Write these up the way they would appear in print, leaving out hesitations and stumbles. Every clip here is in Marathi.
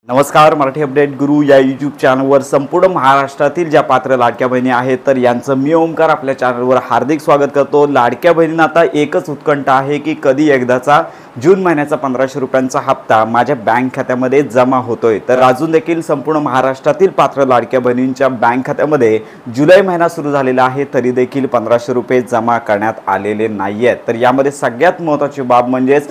नमस्कार, मराठी अपडेट गुरु या यूट्यूब चॅनलवर संपूर्ण महाराष्ट्रातील ज्या पात्र लाडक्या बहिणी आहेत तर यांचं मी ओमकार आपल्या चॅनलवर हार्दिक स्वागत करतो। लाडक्या बहिणींना आता एकच उत्कंठा आहे की कधी एकदाचा जून महिन्याचा 1500 रुपयांचा हप्ता माझ्या बँक खात्यामध्ये जमा होतोय। तर अजून देखील संपूर्ण महाराष्ट्रातील पात्र लाडक्या बहिणींच्या बँक खात्यामध्ये जुलै महिना सुरू झालेला आहे तरी देखील 1500 रुपये जमा करण्यात आलेले नाहीयेत। तर यामध्ये सगळ्यात महत्त्वाची बाब म्हणजेच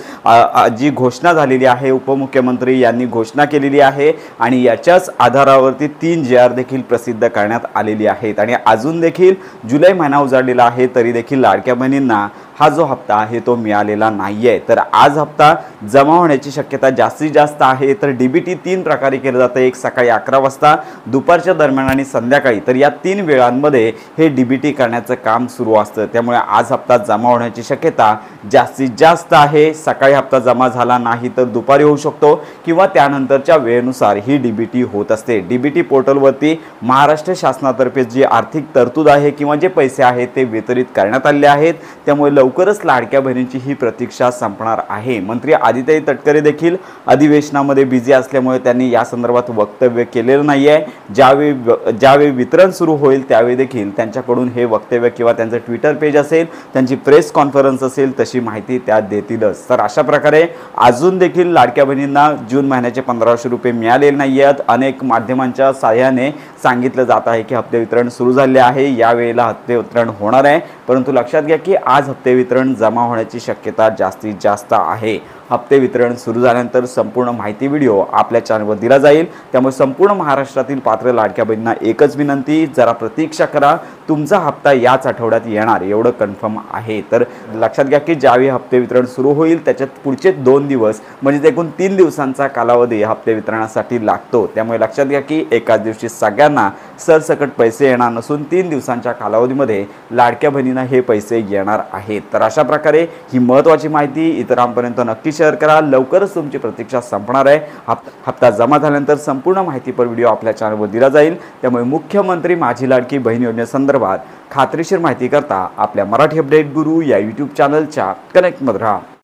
जी घोषणा झालेली आहे, उपमुख्यमंत्री यांनी घोषणा केलेली आहे आणि याच्याच आधारावरती 3 JR देखील प्रसिद्ध करण्यात आलेली आहेत आणि अजून देखील जुलै महिना उजाडलेला आहे तरी देखील लाडक्या बहिणींना हा जो हप्ता आहे तो मिळालेला नाहीये। तर आज हप्ता जमा होण्याची शक्यता जास्तीत जास्त आहे। तर DBT 3 प्रकारे केलं जातं, एक सकाळी 11 वाजता, दुपारच्या दरम्यान आणि संध्याकाळी। तर या 3 वेळांमध्ये हे DBT करण्याचं काम सुरू असतं, त्यामुळे आज हप्ता जमा होण्याची शक्यता जास्तीत जास्त आहे। सकाळी हप्ता जमा झाला नाही तर दुपारी होऊ शकतो किंवा त्यानंतरच्या वेळेनुसार ही DBT होत असते। DBT पोर्टलवरती महाराष्ट्र शासनातर्फे जी आर्थिक तरतूद आहे किंवा जे पैसे आहेत ते वितरित करण्यात आले आहेत, त्यामुळे लवकरच लाडक्या बहिणींची ही प्रतीक्षा संपणार आहे। मंत्री आदित्य तटकरे देखील अधिवेशनामध्ये बिझी असल्यामुळे त्यांनी या संदर्भात वक्तव्य केलेलं नाहीये। ज्यावेळी वितरण सुरू होईल त्यावेळी देखील त्यांच्याकडून हे वक्तव्य किंवा त्यांचं ट्विटर पेज असेल, त्यांची प्रेस कॉन्फरन्स असेल तशी माहिती त्या देतीलच। तर अशा प्रकारे अजून देखील लाडक्या बहिणींना जून महिन्याचे 1500 रुपये मिळालेले नाहीयेत। अनेक माध्यमांच्या सहाय्याने सांगितलं जात आहे की हप्ते वितरण सुरू झाले आहे, यावेळेला हप्ते वितरण होणार आहे, परंतु लक्षात घ्या की आज हप्ते वितरण जमा होण्याची शक्यता जास्तीत जास्त आहे। हप्ते वितरण सुरू झाल्यानंतर संपूर्ण माहिती व्हिडिओ आपल्या चॅनलवर दिला जाईल, त्यामुळे संपूर्ण महाराष्ट्रातील पात्र लाडक्या बहिणींना एकच विनंती, जरा प्रतीक्षा करा, तुमचा हप्ता याच आठवड्यात येणार एवढं कन्फर्म आहे। तर लक्षात घ्या की ज्यावेळी हप्ते वितरण सुरू होईल त्याच्यात पुढचे 2 दिवस म्हणजे एकूण 3 दिवसांचा कालावधी हप्ते वितरणासाठी लागतो, त्यामुळे लक्षात घ्या की एकाच दिवशी सगळ्यांना सरसकट पैसे येणार नसून 3 दिवसांच्या कालावधीमध्ये लाडक्या बहिणींना हे पैसे येणार आहेत। तर अशा प्रकारे ही महत्त्वाची माहिती इतरांपर्यंत नक्की शेअर करा। लवकरच तुमची प्रतीक्षा संपणार आहे। हप्ता जमा झाल्यानंतर संपूर्ण माहितीपर व्हिडिओ आपल्या चॅनलवर दिला जाईल, त्यामुळे मुख्यमंत्री माझी लाडकी बहीण योजनेसंदर्भात खात्रीशीर माहिती करता आपल्या मराठी अपडेट गुरु या यूट्यूब चॅनलच्या कनेक्टमध्ये राहा।